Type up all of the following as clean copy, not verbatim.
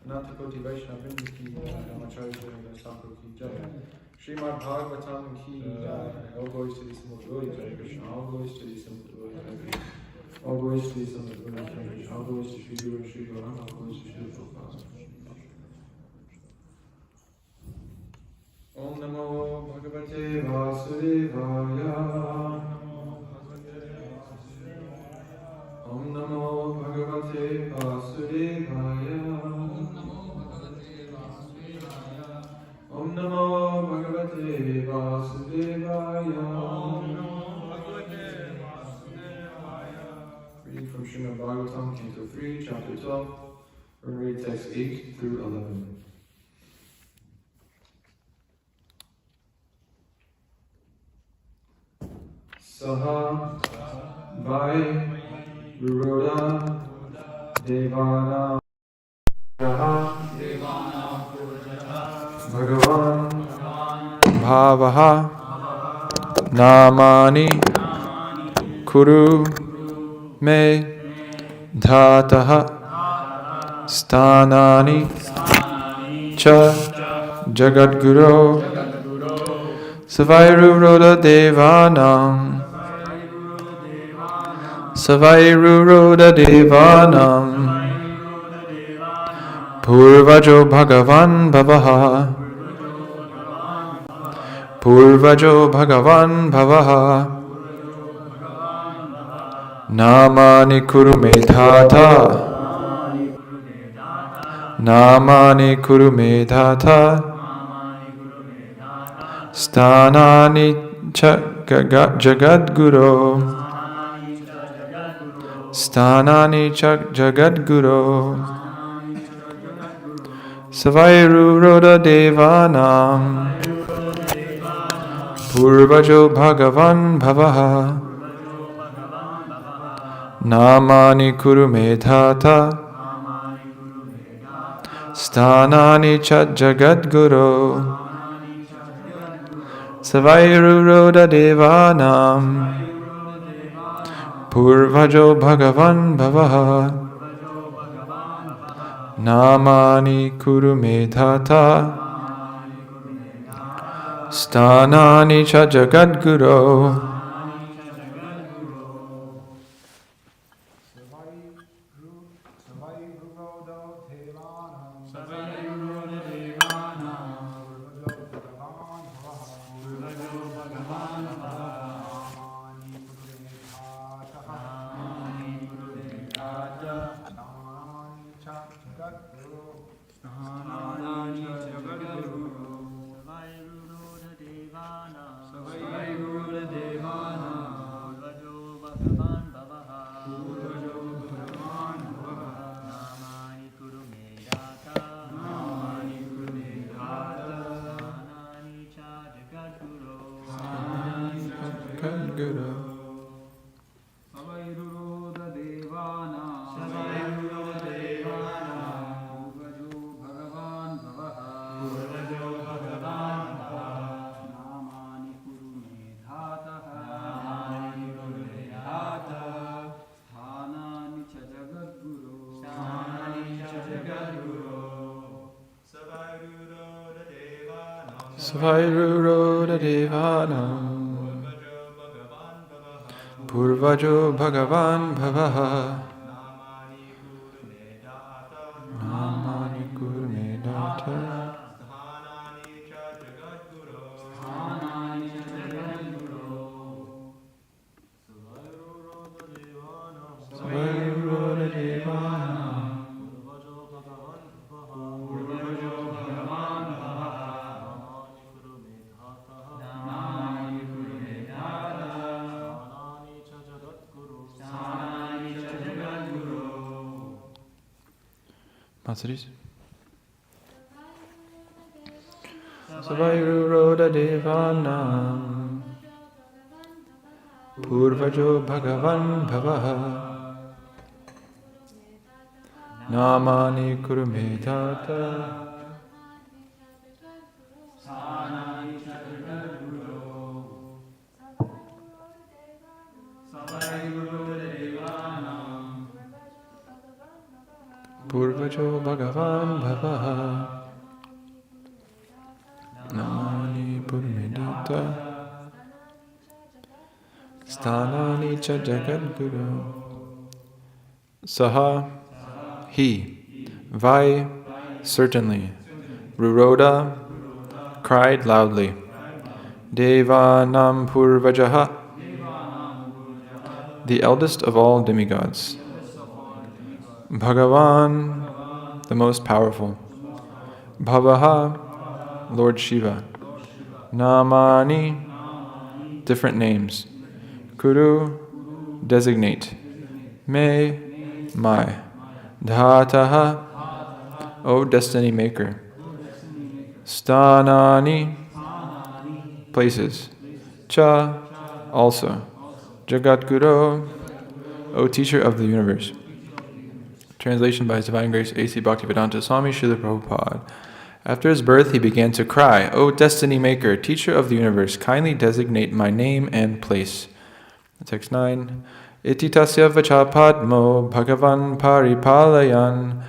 Natakoti Vaishnava Vrinda ki Namacharya Sakho ki Jaya. Srimad Bhagavatam ki all glories to the simple devotee Jai Krishna, all glories to the simple devotee Jai Krishna, all glories to the simple devotee Jai Krishna, all glories to Sri Guru, Sri Bhavaḥ, all glories to Sri Prabhupada. Om Namo Bhagavate Vasudevaya. Om Namo Bhagavate Vasudevaya. Om Namo Bhagavate Vasudevaya. Reading from Srimad Bhagavatam, Canto 3, Chapter 12. We're going to read text 8 through 11. Saha Vai Ruroda devānāṁ bhagavān bhavaḥ nāmāni kuru me dhātaḥ sthānāni cha jagad-guro ruroda devānāṁ ruroda devānāṁ pūrvajo bhagavān bhavaḥ nāmāni kuru me dhātaḥ sthānāni cha jagad-guro ruroda devānāṁ pūrvajo bhagavān bhavaḥ nāmāni kuru me dhātaḥ sthānāni cha jagat-guro ruroda devānāṁ pūrvajo bhagavān bhavaḥ nāmāni kuru me dhātaḥ sthānāni cha jagat-guro. ruroda devānāṁ pūrvajo bhagavān bhavaḥ nāmāni kuru me dhātaḥ Rodīs. Ruroda devānāṁ pūrvajo bhagavān bhavaḥ nāmāni kuru me dhātaḥ pūrvajo bhagavān bhavaḥ. Nāmāni purmedita sthānāni cha jagad-guro. Saha, he, vai, certainly, ruroda, cried loudly, devānāṁ pūrvajaḥ, the eldest of all demigods, bhagavān, the most powerful, bhavaḥ, Lord Śiva, nāmāni, different names, kuru, designate, me, my, dhātaḥ, O destiny maker, sthānāni, places, cha, also, jagat-guro, O teacher of the universe. Translation by His Divine Grace A.C. Bhaktivedanta Swami Srila Prabhupada. After his birth, he began to cry, O destiny maker, teacher of the universe, kindly designate my name and place. Text 9. Iti tasya vacaḥ pādmo bhagavān paripālayan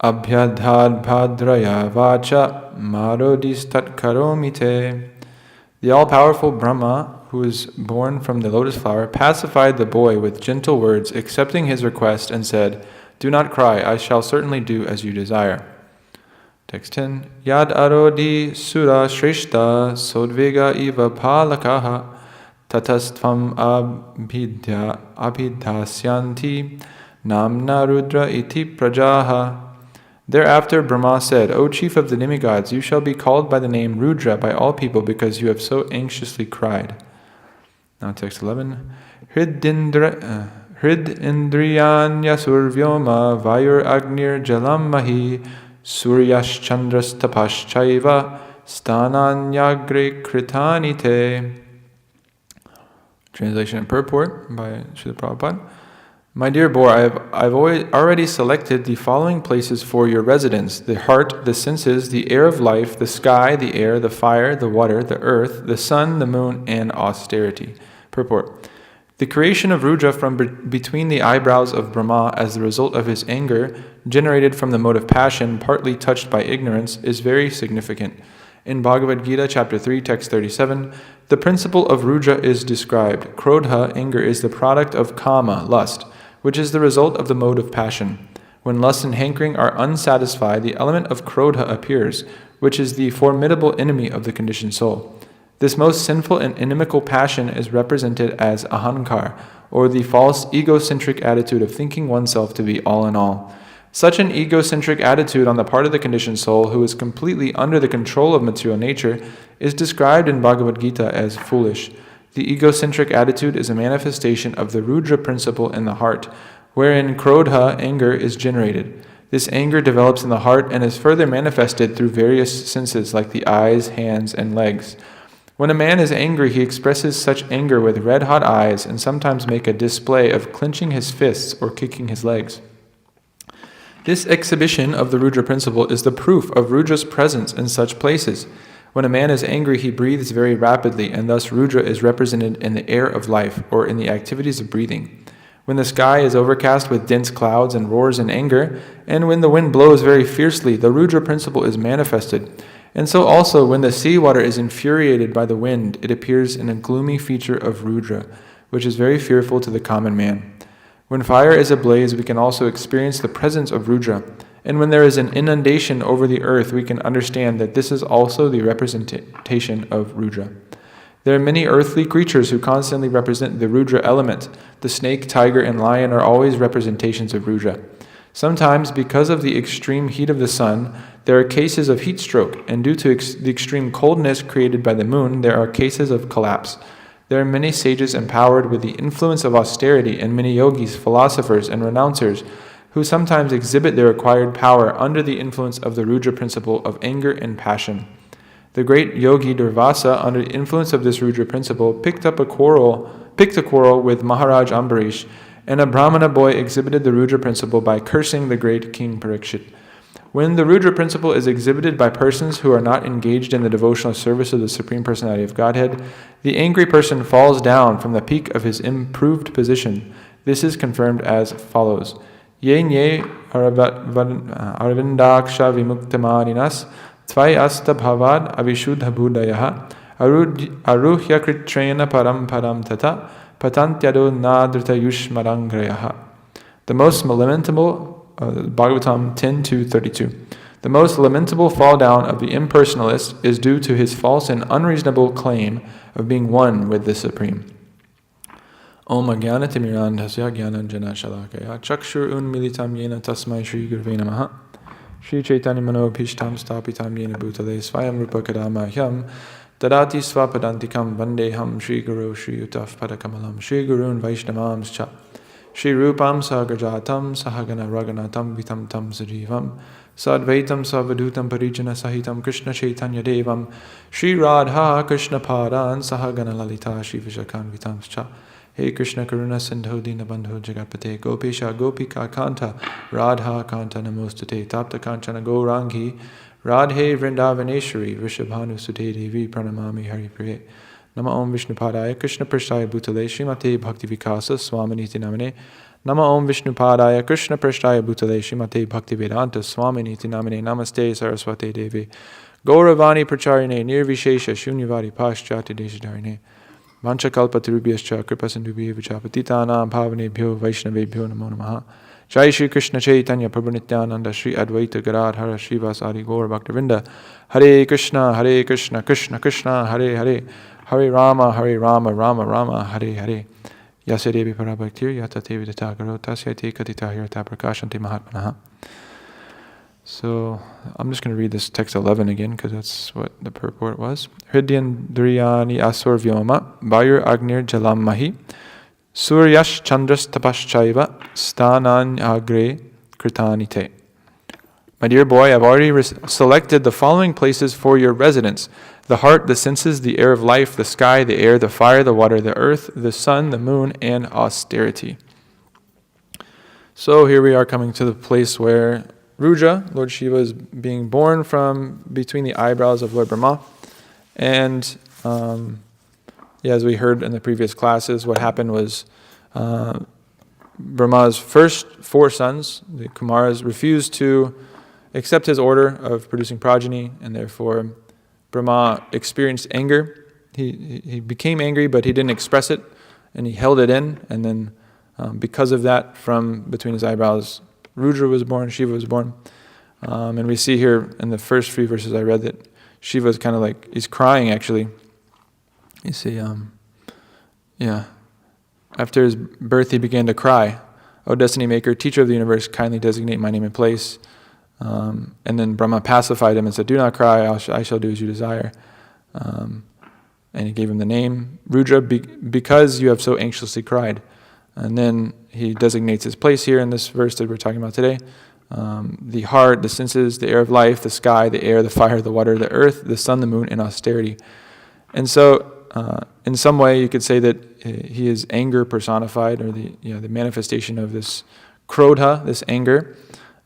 abhyadhād bhadrayā vācā rodīs karomi. The all-powerful Brahma, who was born from the lotus flower, pacified the boy with gentle words, accepting his request, and said, Do not cry, I shall certainly do as you desire. Text 10. Yad arodi sura shreshta sodvega iva palakaha tatastvam abhyadhāsyanti namna rudra iti prajaha. Thereafter Brahma said, O chief of the demigods, you shall be called by the name Rudra by all people because you have so anxiously cried. Now text 11. Hrid indriyanya survyoma vayur agnir jalam mahi suryash chandras tapash chaiva sthananyagre kritani te. Translation and purport by Srila Prabhupada. My dear boy, I've already selected the following places for your residence: the heart, the senses, the air of life, the sky, the air, the fire, the water, the earth, the sun, the moon, and austerity. Purport. The creation of Rudra from between the eyebrows of Brahma as the result of his anger, generated from the mode of passion, partly touched by ignorance, is very significant. In Bhagavad Gita, chapter 3, text 37, the principle of Rudra is described. Krodha, anger, is the product of kama, lust, which is the result of the mode of passion. When lust and hankering are unsatisfied, the element of krodha appears, which is the formidable enemy of the conditioned soul. This most sinful and inimical passion is represented as ahankar, or the false egocentric attitude of thinking oneself to be all in all. Such an egocentric attitude on the part of the conditioned soul, who is completely under the control of material nature, is described in Bhagavad Gita as foolish. The egocentric attitude is a manifestation of the Rudra principle in the heart, wherein krodha, anger, is generated. This anger develops in the heart and is further manifested through various senses like the eyes, hands, and legs. When a man is angry, he expresses such anger with red-hot eyes and sometimes make a display of clenching his fists or kicking his legs. This exhibition of the Rudra principle is the proof of Rudra's presence in such places. When a man is angry, he breathes very rapidly, and thus Rudra is represented in the air of life, or in the activities of breathing. When the sky is overcast with dense clouds and roars in anger, and when the wind blows very fiercely, the Rudra principle is manifested. And so also, when the sea water is infuriated by the wind, it appears in a gloomy feature of Rudra, which is very fearful to the common man. When fire is ablaze, we can also experience the presence of Rudra. And when there is an inundation over the earth, we can understand that this is also the representation of Rudra. There are many earthly creatures who constantly represent the Rudra element. The snake, tiger, and lion are always representations of Rudra. Sometimes, because of the extreme heat of the sun, there are cases of heat stroke, and due to the extreme coldness created by the moon, there are cases of collapse. There are many sages empowered with the influence of austerity, and many yogis, philosophers, and renouncers who sometimes exhibit their acquired power under the influence of the Rudra principle of anger and passion. The great yogi Durvasa, under the influence of this Rudra principle, picked a quarrel with Maharaj Ambarish, and a Brahmana boy exhibited the Rudra principle by cursing the great King Parikshit. When the Rudra principle is exhibited by persons who are not engaged in the devotional service of the Supreme Personality of Godhead, the angry person falls down from the peak of his improved position. This is confirmed as follows. Ye nye arvindaksha vimuktamaninas tvai asta bhavad avishudha buddhayaha aruhya kritrena param param tata patantyado nadrita yushmarangrayaha. The most lamentable, Bhagavān 10:2-32. The most lamentable fall down of the impersonalist is due to his false and unreasonable claim of being one with the Supreme. Om Ajnanatimirandhasya Jnananjana Shalakaya Chakshur Unmilitam Yena Tasmai Shri Gurve Namaha Shri Chaitanya Manobhishtam Stapitam Yena Bhutale Svayam Rupa Kadamahyam Dadati Swapadantikam Vandeham Shri Guru Shri Utaf Padakamalam Shri Gurun Vaishnavams Cha Shri Rupam Sagrajatam Sahagana Raganatam Vitam Tam Sajivam Sadvaitam Savadutam Parijana Sahitam Krishna Chaitanya Devam Shri Radha Krishna Padan Sahagana Lalita Shri Vishakan Vitam Cha Hey Krishna Karuna Sindho Dina Bandho Jagapate Gopesha Gopika Kanta Radha Kanta Namostate Tapta Kanchana Gaurangi Radhe Vrindavaneshwari Vrishabhanu Sute Devi Pranamami Hari Priye Nama Om Vishnupadaya Krishna Prasthaya Bhutale Srimate Bhakti Vikasa Swaminiti Namane Nama Om Vishnupadaya Krishna Prasthaya Bhutale Srimate Bhakti Vedanta Swaminiti Namane Namaste Saraswate Devi Gauravani Pracharine Nirvishesha Shunyavadi Paschati Deshadarine Vanchakalpatarubhyascha Kripasindubhya Vichapatitanam Bhavanebhyo Vaishnavebhyo Namo Namaha Jai Shri Krishna Chaitanya Prabhu Nityananda Shri Advaita Gadadhara Śrivas Adi Gaur Bhaktavinda Hare Krishna Krishna Krishna Hare Hare Hare Rama Rama Rama Hare Hare Yasadevi Parabhaktir Yatatevi Datagaro Tasya Te Katita Hirata Prakashanti Mahatmanaha. So I'm just going to read this text 11 again because that's what the purport was. Hridyandriyani asur vyoma Vayur Agnir Jalam Mahi Suryash Chandras Tapaschaiva Sthanan Agre Kritani Te. My dear boy, I've already selected the following places for your residence: the heart, the senses, the air of life, the sky, the air, the fire, the water, the earth, the sun, the moon, and austerity. So here we are coming to the place where Rudra, Lord Śiva, is being born from between the eyebrows of Lord Brahma. And as we heard in the previous classes, what happened was Brahma's first 4 sons, the Kumaras, refused to accept his order of producing progeny, and therefore Brahma experienced anger. He became angry, but he didn't express it, and he held it in, and then because of that, from between his eyebrows, Rudra was born, Śiva was born. And we see here in the first 3 verses I read that Śiva is kind of like, he's crying actually. You see, after his birth he began to cry. O destiny maker, teacher of the universe, kindly designate my name and place. And then Brahma pacified him and said, do not cry, I shall do as you desire. And he gave him the name Rudra because you have so anxiously cried. And then he designates his place here in this verse that we're talking about today. The heart, the senses, the air of life, the sky, the air, the fire, the water, the earth, the sun, the moon, and austerity. And so, in some way, you could say that he is anger personified, or the manifestation of this krodha, this anger.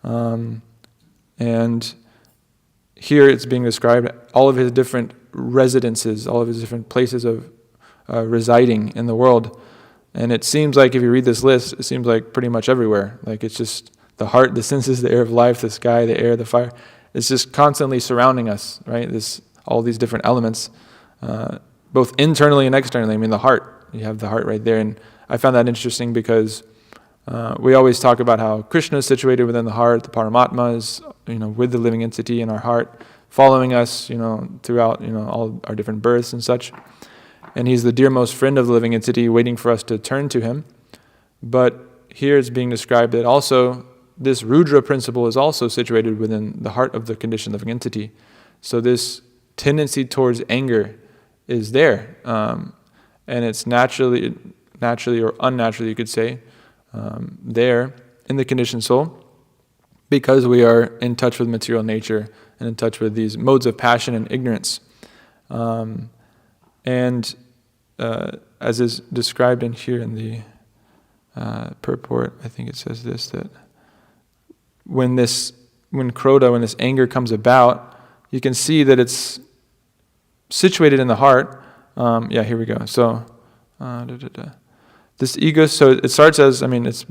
And here it's being described all of his different residences, all of his different places of residing in the world. And it seems like if you read this list, it seems like pretty much everywhere. Like it's just the heart, the senses, the air of life, the sky, the air, the fire. It's just constantly surrounding us, right? All these different elements, both internally and externally. I mean, the heart, you have the heart right there. And I found that interesting because we always talk about how Krishna is situated within the heart, the Paramatma is, with the living entity in our heart, following us, throughout, all our different births and such. And he's the dearmost friend of the living entity, waiting for us to turn to him. But here it's being described that also this Rudra principle is also situated within the heart of the conditioned living entity. So this tendency towards anger is there. And it's naturally or unnaturally, you could say, there in the conditioned soul, because we are in touch with material nature and in touch with these modes of passion and ignorance. And as is described in here in the purport, I think it says this, that when this anger comes about, you can see that it's situated in the heart. Here we go. So, this ego, so it starts as, it's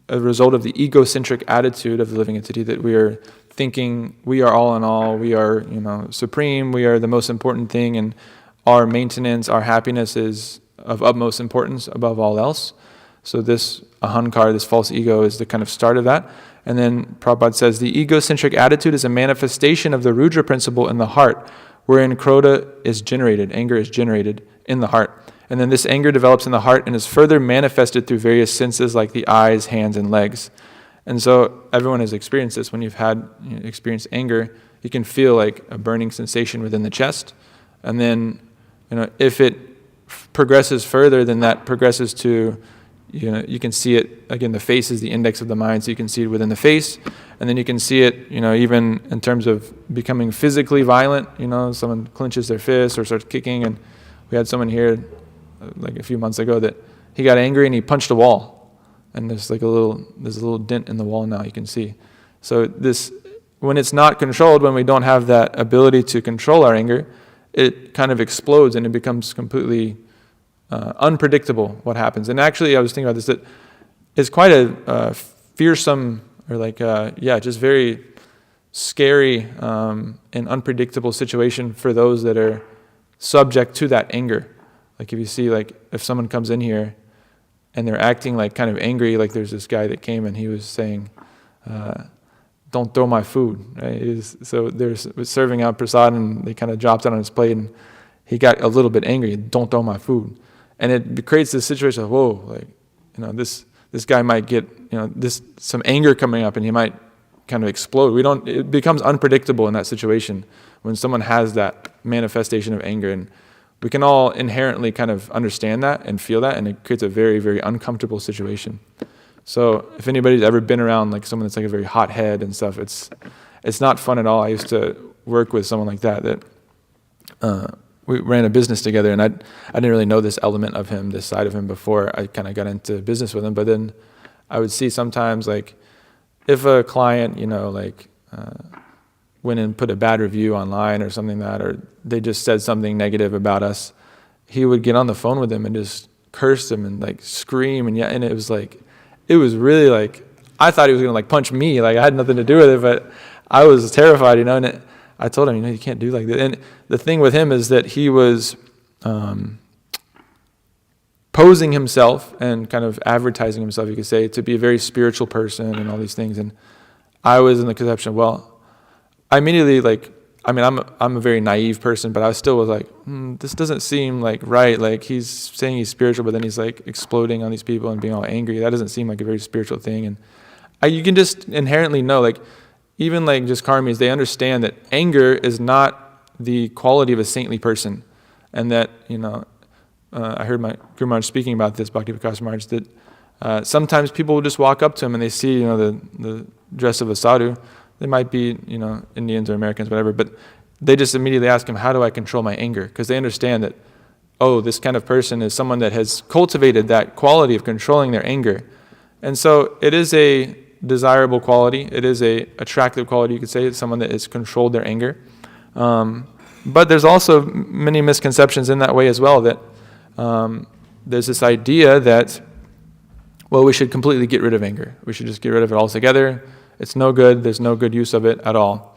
a result of the egocentric attitude of the living entity, that we are thinking we are all in all, we are, supreme, we are the most important thing, and our maintenance, our happiness is of utmost importance above all else. So this ahankar, this false ego, is the kind of start of that. And then Prabhupada says, the egocentric attitude is a manifestation of the Rudra principle in the heart, wherein krodha is generated, anger is generated in the heart. And then this anger develops in the heart and is further manifested through various senses like the eyes, hands, and legs. And so everyone has experienced this. When you've experienced anger, you can feel like a burning sensation within the chest. And then, if it progresses further, then that progresses to, you can see it, again, the face is the index of the mind, so you can see it within the face. And then you can see it, even in terms of becoming physically violent. Someone clenches their fist or starts kicking. And we had someone here like a few months ago that he got angry and he punched a wall, and there's a little dent in the wall now, you can see. So this, when it's not controlled, when we don't have that ability to control our anger, it kind of explodes and it becomes completely unpredictable what happens. And actually, I was thinking about this, that it's quite a fearsome, or just very scary and unpredictable situation for those that are subject to that anger. Like if you see, if someone comes in here and they're acting kind of angry, like there's this guy that came and he was saying, don't throw my food. Right? So they're serving out prasad and they kind of dropped it on his plate and he got a little bit angry, don't throw my food. And it creates this situation of, whoa, this guy might get, some anger coming up and he might kind of explode. It becomes unpredictable in that situation when someone has that manifestation of anger. And we can all inherently kind of understand that and feel that, and it creates a very, very uncomfortable situation. So if anybody's ever been around someone that's a very hot head and stuff, it's not fun at all. I used to work with someone like that we ran a business together, and I didn't really know this element of him, this side of him, before I kind of got into business with him. But then I would see sometimes if a client, went and put a bad review online or something or they just said something negative about us, he would get on the phone with them and just curse them and scream, and it was really I thought he was gonna punch me, I had nothing to do with it, but I was terrified, and I told him, you can't do like that. And the thing with him is that he was posing himself and kind of advertising himself, you could say, to be a very spiritual person and all these things. And I was in the conception, I immediately I'm a very naive person, but I still was this doesn't seem right. He's saying he's spiritual, but then he's exploding on these people and being all angry. That doesn't seem like a very spiritual thing. And you can just inherently know, even just karmis, they understand that anger is not the quality of a saintly person. And that, I heard my Guru Maharaj speaking about this, Bhakti Vikas Maharaj, that sometimes people will just walk up to him and they see, the dress of a sadhu. They might be, Indians or Americans, whatever, but they just immediately ask him, how do I control my anger? Because they understand that, this kind of person is someone that has cultivated that quality of controlling their anger. And so it is a desirable quality. It is a attractive quality, you could say. It's someone that has controlled their anger. But there's also many misconceptions in that way as well, that there's this idea that, we should completely get rid of anger. We should just get rid of it altogether. It's no good. There's no good use of it at all.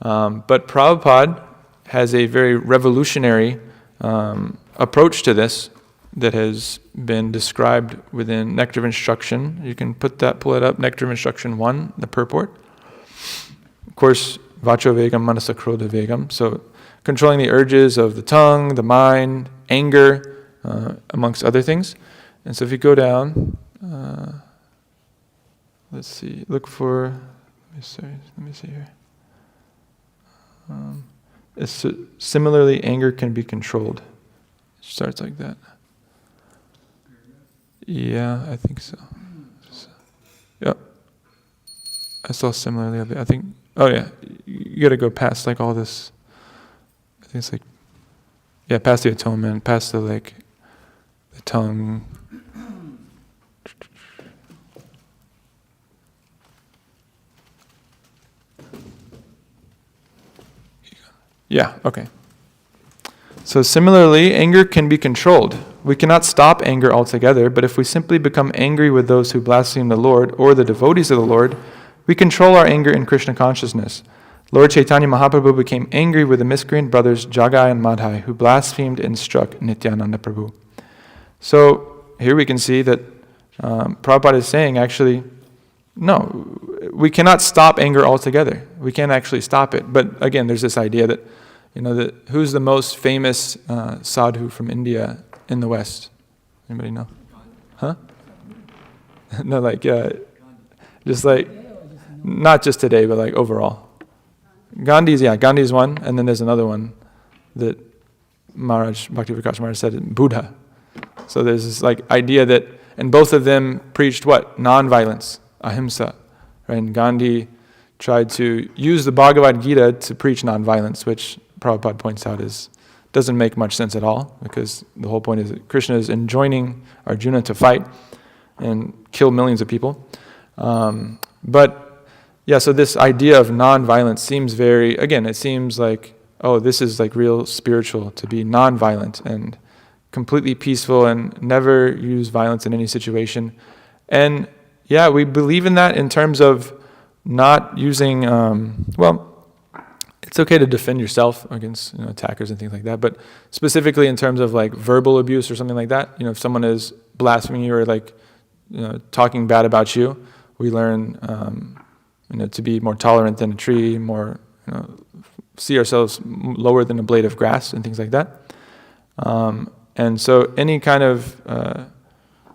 But Prabhupada has a very revolutionary approach to this that has been described within Nectar of Instruction. You can pull it up, Nectar of Instruction 1, the purport. Of course, vacho vegam manasa krodha vegam. So controlling the urges of the tongue, the mind, anger, amongst other things. And so if you go down, let's see, look for, let me see here. Similarly, anger can be controlled. It starts like that. Yeah, I think so. Yep. I saw similarly. I think, you got to go past all this. I think it's past the atonement, past the tongue. Yeah, okay. So similarly, anger can be controlled. we cannot stop anger altogether, but if we simply become angry with those who blaspheme the Lord or the devotees of the Lord, we control our anger in Krishna consciousness. Lord Chaitanya Mahaprabhu became angry with the miscreant brothers Jagai and Madhai, who blasphemed and struck Nityananda Prabhu. So here we can see that Prabhupada is saying, actually, no, we cannot stop anger altogether. We can't actually stop it. But again, there's this idea that, that who's the most famous sadhu from India in the West? Anybody know? Huh? No, just like, not just today, but like overall. Gandhi's one, and then there's another one that Maharaj, Bhakti Prakash Maharaj said, Buddha. So there's this like idea that, and both of them preached what? Non-violence, ahimsa. Right? And Gandhi tried to use the Bhagavad Gita to preach non-violence, which Prabhupada points out doesn't make much sense at all, because the whole point is that Krishna is enjoining Arjuna to fight and kill millions of people. So this idea of non-violence seems it seems like, oh, this is like real spiritual, to be non-violent and completely peaceful and never use violence in any situation. And yeah, we believe in that in terms of not using, it's okay to defend yourself against attackers and things like that, but specifically in terms of like verbal abuse or something like that, if someone is blaspheming you or like talking bad about you, we learn to be more tolerant than a tree, more see ourselves lower than a blade of grass and things like that. And so any kind of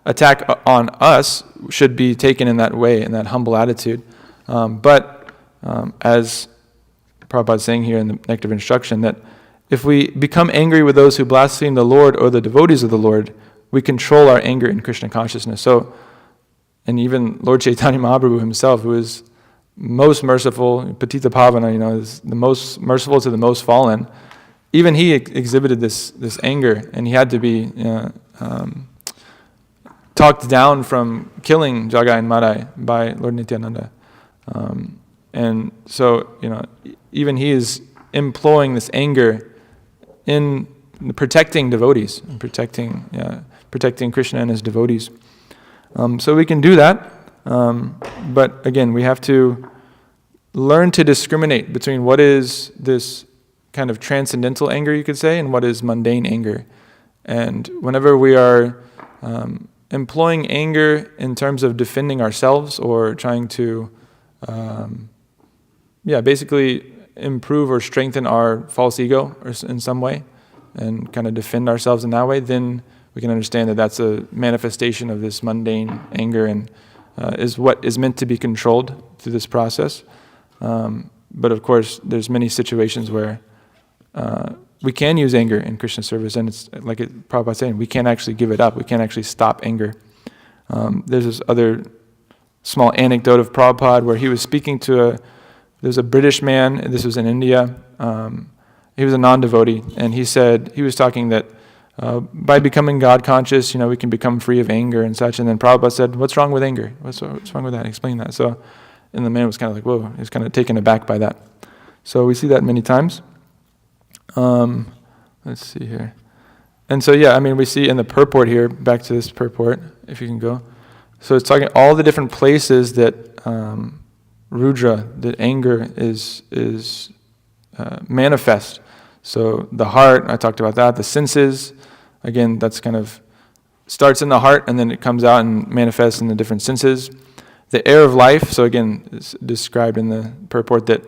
attack on us should be taken in that way, in that humble attitude. But as Prabhupada is saying here in the Nectar of Instruction, that if we become angry with those who blaspheme the Lord or the devotees of the Lord, we control our anger in Krishna consciousness. So, and even Lord Chaitanya Mahaprabhu himself, who is most merciful, Patita Pavana, is the most merciful to the most fallen, even he exhibited this anger, and he had to be talked down from killing Jagai and Madhai by Lord Nityananda. And so, even he is employing this anger in protecting devotees, and protecting Krishna and his devotees. So we can do that, but again, we have to learn to discriminate between what is this kind of transcendental anger, you could say, and what is mundane anger. And whenever we are employing anger in terms of defending ourselves or trying to basically improve or strengthen our false ego or in some way and kind of defend ourselves in that way, then we can understand that that's a manifestation of this mundane anger and is what is meant to be controlled through this process. But of course, there's many situations where we can use anger in Krishna service, and it's like Prabhupada saying, we can't actually give it up. We can't actually stop anger. There's this other small anecdote of Prabhupada where he was speaking to there's a British man, and this was in India. He was a non-devotee, and he said, he was talking that by becoming God conscious, we can become free of anger and such. And then Prabhupada said, what's wrong with anger? What's wrong with that? Explain that. So, and the man was kind of like, whoa, he was kind of taken aback by that. So we see that many times. Let's see here. And so, we see in the purport here, back to this purport, if you can go. So it's talking all the different places that Rudra, that anger is manifest. So the heart, I talked about that. The senses, again, that's kind of starts in the heart and then it comes out and manifests in the different senses. The air of life, so again, it's described in the purport that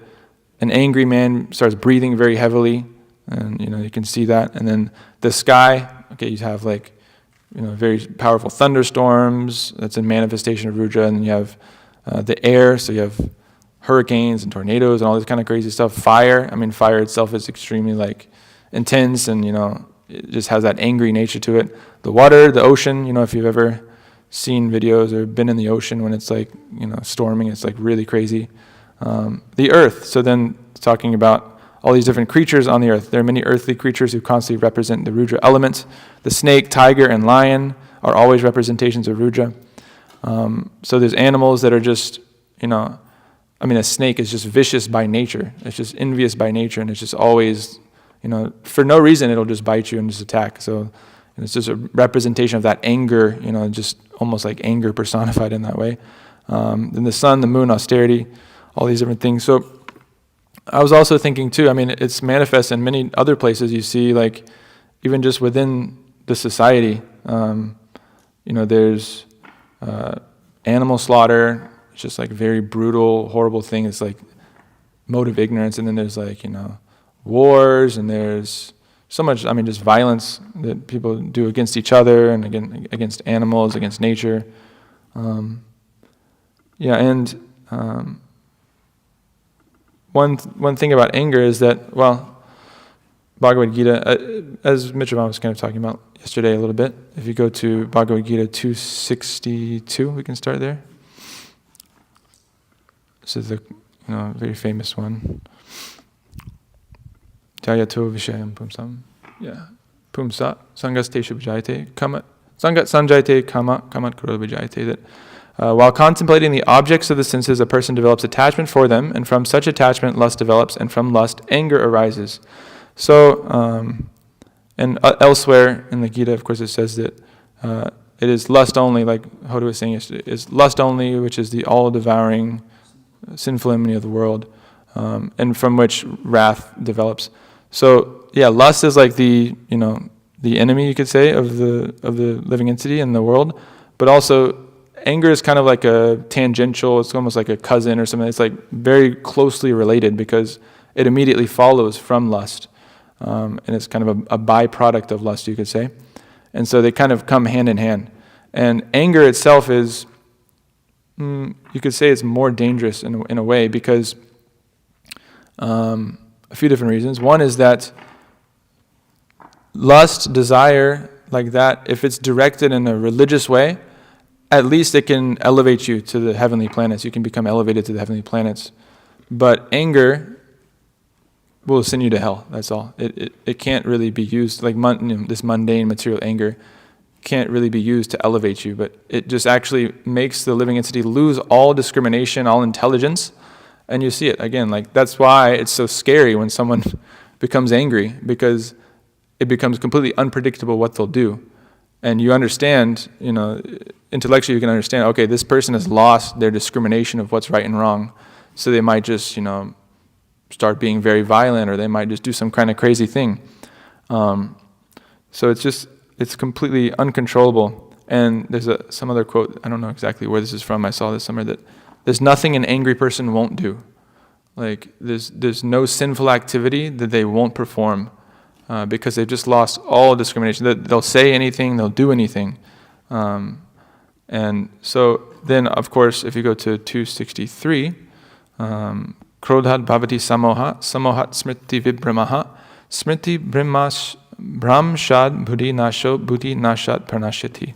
an angry man starts breathing very heavily, and you can see that. And then the sky, okay, you have very powerful thunderstorms. That's a manifestation of Rudra. And then you have the air, so you have hurricanes and tornadoes and all this kind of crazy stuff. Fire, fire itself is extremely intense, and it just has that angry nature to it. The water, the ocean, if you've ever seen videos or been in the ocean when it's storming, it's really crazy. The earth, so then talking about all these different creatures on the earth. There are many earthly creatures who constantly represent the Rudra element. The snake, tiger, and lion are always representations of Rudra. So there's animals that are just, a snake is just vicious by nature. It's just envious by nature, and it's just always, for no reason, it'll just bite you and just attack. So, And it's just a representation of that anger, just almost like anger personified in that way. Then the sun, the moon, austerity, all these different things. So I was also thinking too, it's manifest in many other places. You see, like, even just within the society, there's animal slaughter. It's just like very brutal, horrible thing. It's like mode of ignorance. And then there's like, wars, and there's so much, just violence that people do against each other and against animals, against nature. One thing about anger is that, Bhagavad Gita, as Mitrabhav was kind of talking about yesterday a little bit, if you go to Bhagavad Gita 262, we can start there. This is the very famous one. Jayato vishayam pumsam. Yeah. Pumsa sangasteshu vijayate kama sangat sanjayate kama kamat kuru vijayate. That while contemplating the objects of the senses, a person develops attachment for them, and from such attachment lust develops, and from lust anger arises. So, and elsewhere in the Gita, of course, it says that it is lust only, like Hoda was saying yesterday, is lust only, which is the all-devouring sinful enemy of the world, and from which wrath develops. So, lust is like the enemy, you could say, of the living entity in the world, but also anger is kind of like a tangential, it's almost like a cousin or something. It's like very closely related because it immediately follows from lust. And it's kind of a byproduct of lust, you could say. And so they kind of come hand in hand. And anger itself is, you could say it's more dangerous in a way because a few different reasons. One is that lust, desire, like that, if it's directed in a religious way, at least it can elevate you to the heavenly planets. You can become elevated to the heavenly planets. But anger will send you to hell. That's all. It can't really be used, like this mundane material anger can't really be used to elevate you, but it just actually makes the living entity lose all discrimination, all intelligence, and you see it again. Like that's why it's so scary when someone becomes angry, because it becomes completely unpredictable what they'll do. And you understand, intellectually you can understand, okay, this person has lost their discrimination of what's right and wrong, so they might just, start being very violent, or they might just do some kind of crazy thing. So it's completely uncontrollable. And there's some other quote, I don't know exactly where this is from, I saw this somewhere, that there's nothing an angry person won't do. Like there's no sinful activity that they won't perform because they've just lost all discrimination. They'll say anything, they'll do anything. And so then, of course, if you go to 263, Krodhat bhavati samohat smriti vibramaha smriti brahmshad buddhi nasho buddhi nashat pranashyati.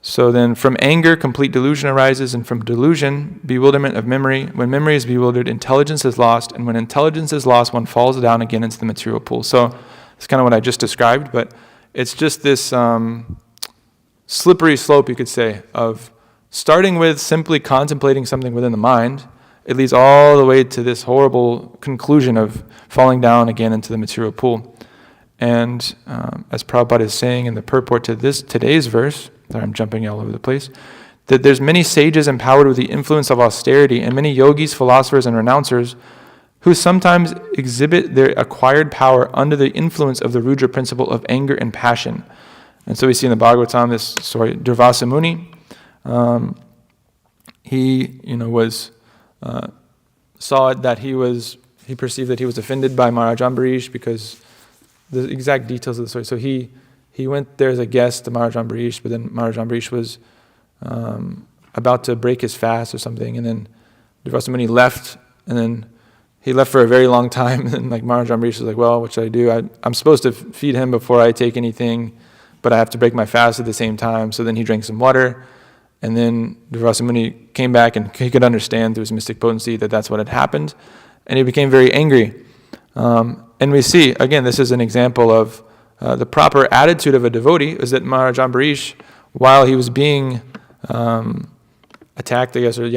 So then from anger, complete delusion arises, and from delusion, bewilderment of memory. When memory is bewildered, intelligence is lost, and when intelligence is lost, one falls down again into the material pool. So it's kind of what I just described, but it's just this slippery slope, you could say, of starting with simply contemplating something within the mind. It leads all the way to this horrible conclusion of falling down again into the material pool. And as Prabhupada is saying in the purport to today's verse, that I'm jumping all over the place, that there's many sages empowered with the influence of austerity, and many yogis, philosophers, and renouncers who sometimes exhibit their acquired power under the influence of the Rudra principle of anger and passion. And so we see in the Bhagavatam this story, Durvasa Muni, he saw that he perceived that he was offended by Maharaj Ambarish, because the exact details of the story. So he went there as a guest to Maharaj Ambarish, but then Maharaj Ambarish was about to break his fast or something, and then Durvasa Muni left, and then he left for a very long time, and then Maharaj Ambarish was like, well, what should I do? I'm supposed to feed him before I take anything, but I have to break my fast at the same time. So then he drank some water, and then Durvasa Muni came back, and he could understand through his mystic potency that that's what had happened, and he became very angry. And we see, again, this is an example of the proper attitude of a devotee, is that Maharaj Ambarish, while he was being attacked, I guess, or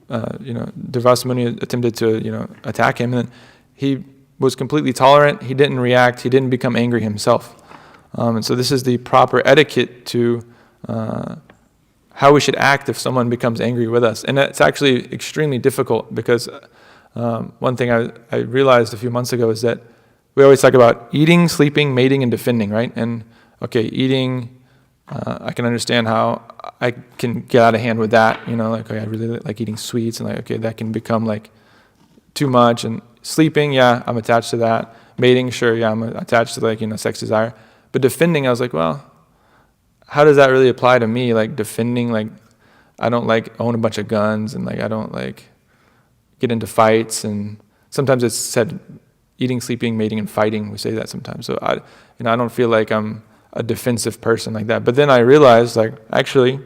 Durvasa Muni attempted to, attack him, and then he was completely tolerant. He didn't react. He didn't become angry himself. And so this is the proper etiquette to how we should act if someone becomes angry with us. And it's actually extremely difficult because one thing I realized a few months ago is that we always talk about eating, sleeping, mating, and defending, right? And okay, eating, I can understand how I can get out of hand with that, like, okay, I really like eating sweets, and like, okay, that can become like too much. And sleeping, yeah, I'm attached to that. Mating, sure, yeah, I'm attached to like, sex desire. But defending, I was like, well, how does that really apply to me? Like defending, like I don't like own a bunch of guns, and like I don't like get into fights, and sometimes it's said eating, sleeping, mating, and fighting. We say that sometimes. So I don't feel like I'm a defensive person like that. But then I realized, like, actually,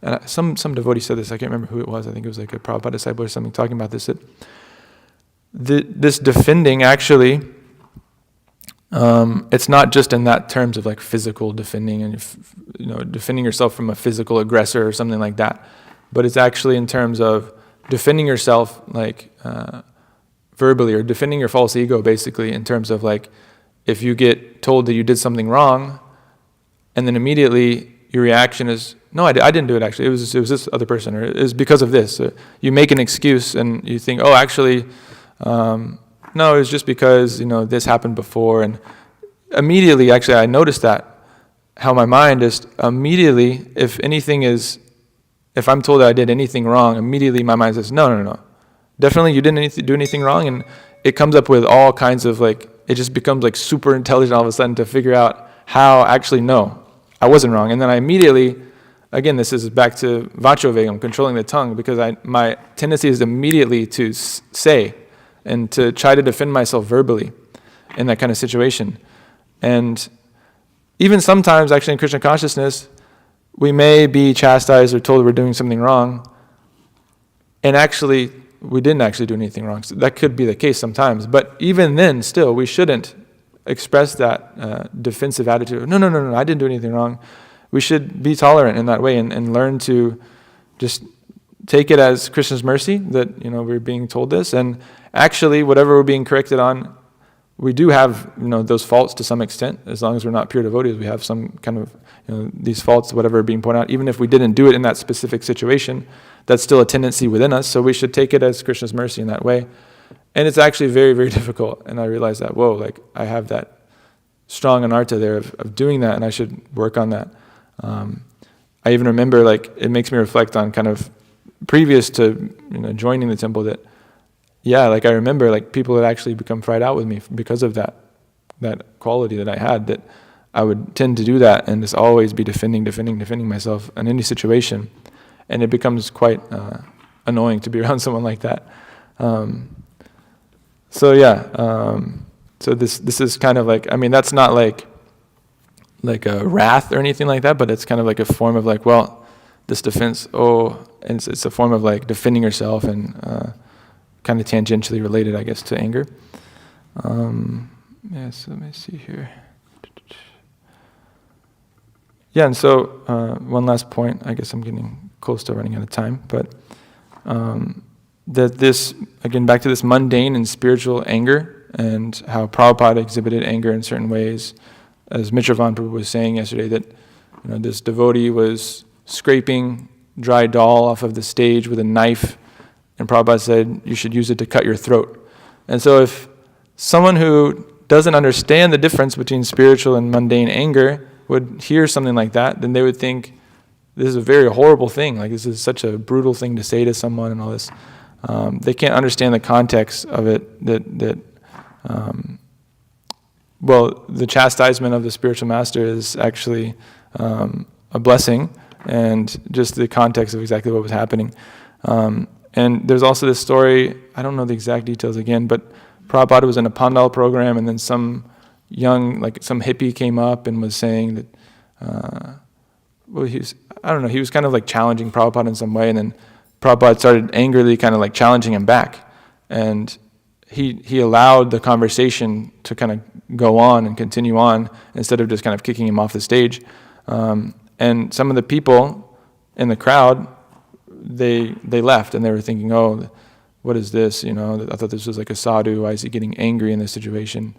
and some devotee said this. I can't remember who it was. I think it was like a Prabhupada disciple or something talking about this. That this defending actually, it's not just in that terms of like physical defending and defending yourself from a physical aggressor or something like that, but it's actually in terms of defending yourself like verbally, or defending your false ego, basically, in terms of like if you get told that you did something wrong, and then immediately your reaction is, no, I didn't do it actually, it was this other person, or it was because of this. You make an excuse and you think, oh, actually, no, it was just because, this happened before. And immediately, actually, I noticed that, how my mind is immediately, if I'm told that I did anything wrong, immediately my mind says, no. Definitely you didn't do anything wrong. And it comes up with all kinds of like, it just becomes like super intelligent all of a sudden to figure out how, actually, no, I wasn't wrong. And then I immediately, again, this is back to vācā, controlling the tongue, because my tendency is immediately to say and to try to defend myself verbally in that kind of situation. And even sometimes, actually, in Krishna consciousness, we may be chastised or told we're doing something wrong, and actually, we didn't actually do anything wrong. So that could be the case sometimes. But even then, still, we shouldn't express that defensive attitude. No, I didn't do anything wrong. We should be tolerant in that way and learn to just take it as Krishna's mercy that, we're being told this. And actually, whatever we're being corrected on, we do have, those faults to some extent. As long as we're not pure devotees, we have some kind of, these faults, whatever are being pointed out. Even if we didn't do it in that specific situation, that's still a tendency within us. So we should take it as Krishna's mercy in that way. And it's actually very, very difficult. And I realized that, whoa, like I have that strong anartha there of doing that, and I should work on that. I even remember, like, it makes me reflect on kind of previous to joining the temple that, yeah, like I remember like people had actually become fried out with me because of that quality that I had, that I would tend to do that and just always be defending myself in any situation. And it becomes quite annoying to be around someone like that. So this is kind of like, that's not like a wrath or anything like that, but it's kind of like a form of like, well, this defense, and it's a form of like defending yourself, and kind of tangentially related, I guess, to anger. So let me see here. Yeah, and so one last point, I guess I'm getting close to running out of time, but that this, again, back to this mundane and spiritual anger, and how Prabhupada exhibited anger in certain ways. As Mitravan Prabhu was saying yesterday, that this devotee was scraping dry dal off of the stage with a knife, and Prabhupada said, you should use it to cut your throat. And so if someone who doesn't understand the difference between spiritual and mundane anger would hear something like that, then they would think, this is a very horrible thing. Like, this is such a brutal thing to say to someone and all this. They can't understand the context of it, the chastisement of the spiritual master is actually a blessing, and just the context of exactly what was happening. And there's also this story, I don't know the exact details again, but Prabhupada was in a Pandal program, and then some hippie came up and was saying that, he was kind of like challenging Prabhupada in some way, and then Prabhupada started angrily kind of like challenging him back. And he allowed the conversation to kind of go on and continue on instead of just kind of kicking him off the stage. And some of the people in the crowd, they left, and they were thinking, oh, what is this? I thought this was like a sadhu. Why is he getting angry in this situation?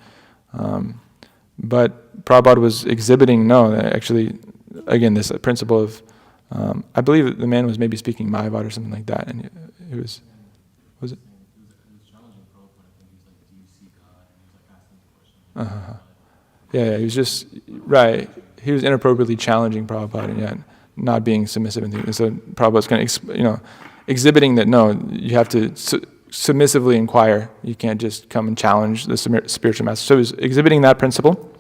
But Prabhupada was exhibiting, no, actually, again, this principle of, I believe the man was maybe speaking Mayavad or something like that, and it was it? Uh-huh. Yeah, he was just, right, he was inappropriately challenging Prabhupada and yet not being submissive. And so Prabhupada's kind of, exhibiting that, no, you have to submissively inquire. You can't just come and challenge the spiritual master. So he was exhibiting that principle.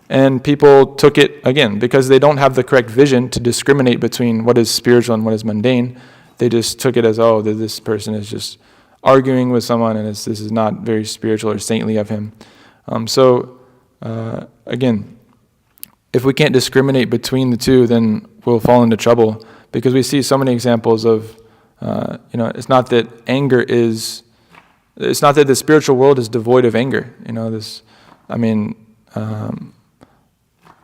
And people took it, again, because they don't have the correct vision to discriminate between what is spiritual and what is mundane. They just took it as, oh, this person is just arguing with someone and this is not very spiritual or saintly of him. Again, if we can't discriminate between the two, then we'll fall into trouble, because we see so many examples of, it's not that the spiritual world is devoid of anger.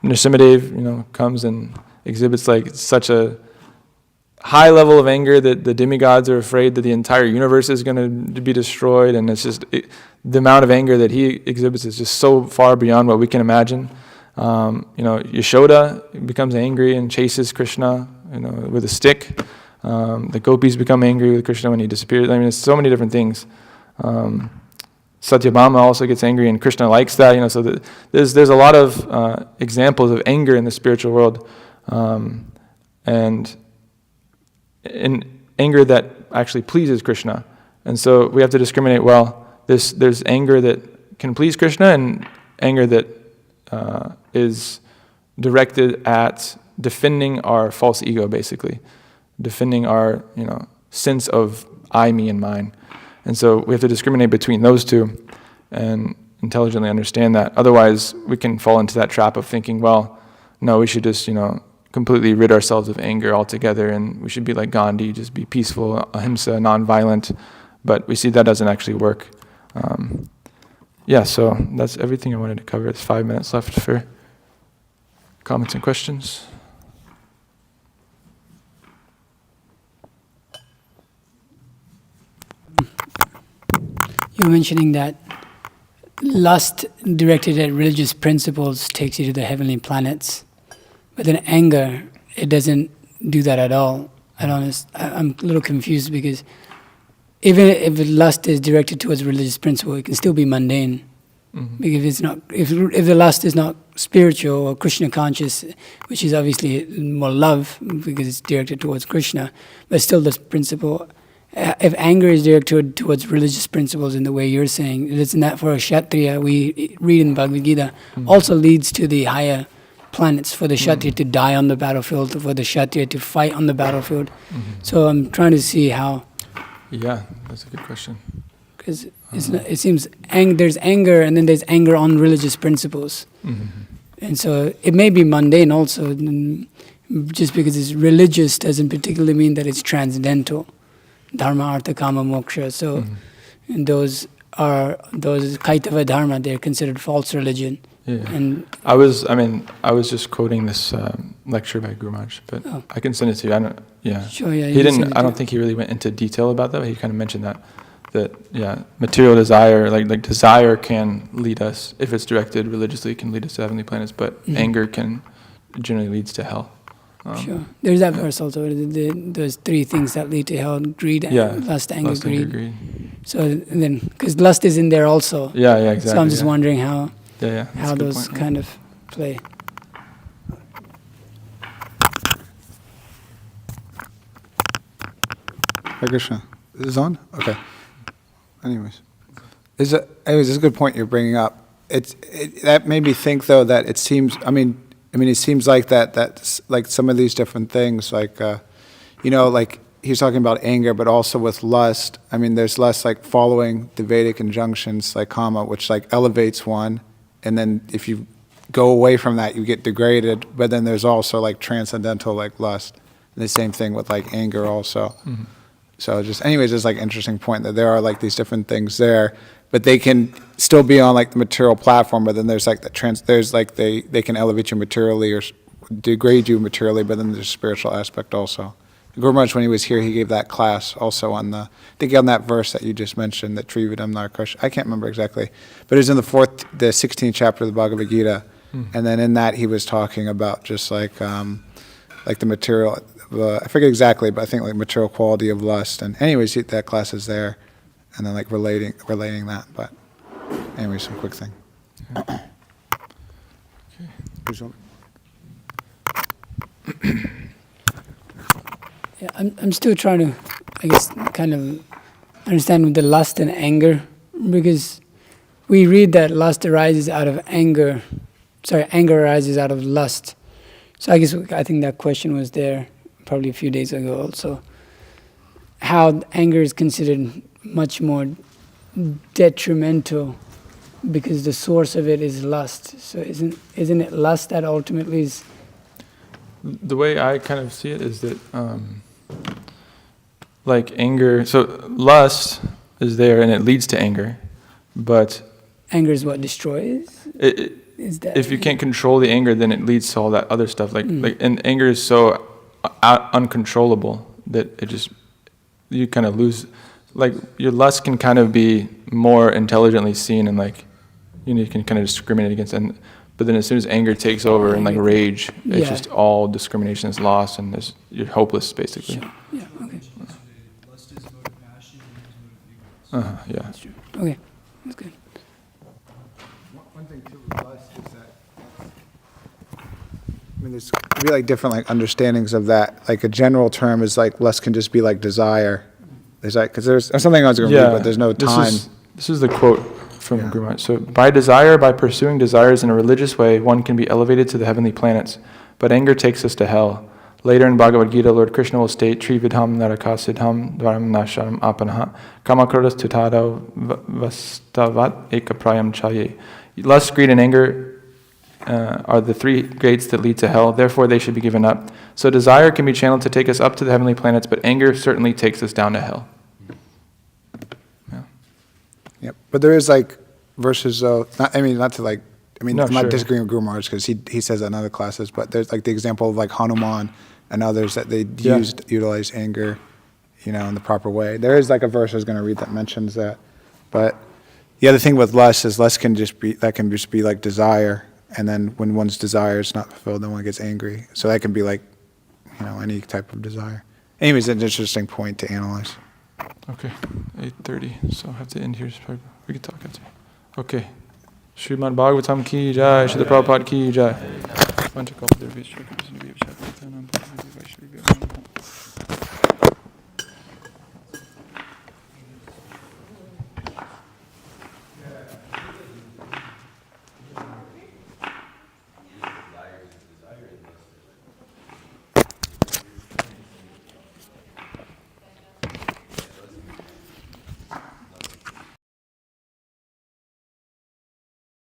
Nrsimhadev, comes and exhibits like such a high level of anger that the demigods are afraid that the entire universe is going to be destroyed, and it's just the amount of anger that he exhibits is just so far beyond what we can imagine. Yashoda becomes angry and chases Krishna, with a stick. The gopis become angry with Krishna when he disappears. It's so many different things. Satyabhama also gets angry, and Krishna likes that. So there's a lot of examples of anger in the spiritual world, and in anger that actually pleases Krishna. And so we have to discriminate. Well, there's anger that can please Krishna, and anger that is directed at defending our false ego, basically, defending our sense of I, me, and mine. And so we have to discriminate between those two and intelligently understand that. Otherwise, we can fall into that trap of thinking, well, no, we should just, completely rid ourselves of anger altogether, and we should be like Gandhi, just be peaceful, ahimsa, non-violent. But we see that doesn't actually work. So that's everything I wanted to cover. There's 5 minutes left for comments and questions. You're mentioning that lust directed at religious principles takes you to the heavenly planets, but then anger, it doesn't do that at all. I'm a little confused, because even if lust is directed towards religious principle, it can still be mundane. Mm-hmm. Because it's not, if the lust is not spiritual or Krishna conscious, which is obviously more love because it's directed towards Krishna, but still this principle. If anger is directed towards religious principles in the way you're saying, isn't that for a Kshatriya, we read in Bhagavad Gita, also leads to the higher planets, for the Kshatriya to die on the battlefield, for the Kshatriya to fight on the battlefield. Mm-hmm. So I'm trying to see how. Yeah, that's a good question. Because it seems there's anger, and then there's anger on religious principles. Mm-hmm. And so it may be mundane also. Just because it's religious doesn't particularly mean that it's transcendental. Dharma, artha, kama, moksha. So and those kaitava dharma, they're considered false religion. Yeah. And I was just quoting this lecture by Guru Maharaj, but I can send it to you. Sure, yeah. He didn't. I don't think he really went into detail about that. But he kind of mentioned that material desire, like desire, can lead us, if it's directed religiously, can lead us to heavenly planets. But anger generally leads to hell. Sure. There's that verse also. Those three things that lead to hell: greed, lust, anger, greed. So then, because lust is in there also. Yeah, exactly. So I'm just wondering how those point, kind of play. Hare Krishna. Is this on? Okay. Anyways, this is a good point you're bringing up. That made me think, though, that it seems. It seems like that's like some of these different things, like like he's talking about anger, but also with lust. There's less like following the Vedic injunctions, like kama, which like elevates one, and then if you go away from that, you get degraded. But then there's also like transcendental, like lust, and the same thing with like anger also. Mm-hmm. So it's like interesting point that there are like these different things there, but they can still be on like the material platform. But then there's like they can elevate you materially or degrade you materially. But then there's a spiritual aspect also. Guru Maharaj, when he was here, he gave that class also on the, I think on that verse that you just mentioned, that Trividam Narakash. I can't remember exactly, but it was in the 16th chapter of the Bhagavad Gita, and then in that he was talking about just like the material, I forget exactly, but I think like material quality of lust. And anyways, that class is there, and then like relating that. But anyways, some quick thing. Okay. Yeah, I'm still trying to, I guess, kind of understand the lust and anger, because we read that lust arises out of anger. Sorry, anger arises out of lust. So I think that question was there probably a few days ago also. How anger is considered much more detrimental because the source of it is lust. So isn't it lust that ultimately is? The way I kind of see it is that, like anger, so lust is there and it leads to anger, but Anger is what destroys? Is that if you can't control the anger, then it leads to all that other stuff. And anger is so uncontrollable that it just, you kind of lose, like your lust can kind of be more intelligently seen and like, you can kind of discriminate against it. But then as soon as anger takes over and like rage, it's just all discrimination is lost and you're hopeless basically. Sure. Yeah, okay. Lust is mode of passion, and mode of ego. Yeah. That's true. Okay, that's good. One thing too with lust is that, I mean, there's could be like different like understandings of that. Like a general term is like lust can just be like desire. There's like, because there's something I was going to read, but there's no time. This is the quote from Guru Maharaj. So, by desire, by pursuing desires in a religious way, one can be elevated to the heavenly planets, but anger takes us to hell. Later in Bhagavad Gita, Lord Krishna will state, Trividam narakasidham dvaram nasharam apanaha kamakrodas tutado vastavat ekaprayam chaye. Lust, greed, and anger are the three gates that lead to hell. Therefore, they should be given up. So desire can be channeled to take us up to the heavenly planets, but anger certainly takes us down to hell. Yeah. Yep. But there is like verses though, not to I'm not sure. disagreeing with Guru Maharaj because he says that in other classes, but there's like the example of like Hanuman and others that they utilize anger, in the proper way. There is like a verse I was going to read that mentions that. But the other thing with lust is lust can just be like desire, and then when one's desire is not fulfilled, then one gets angry. So that can be like, any type of desire. Anyways, it's an interesting point to analyze. Okay, 8:30, so I have to end here. We can talk after. Okay. Srimad Bhagavatam ki jai, Śrīla Prabhupada ki jai.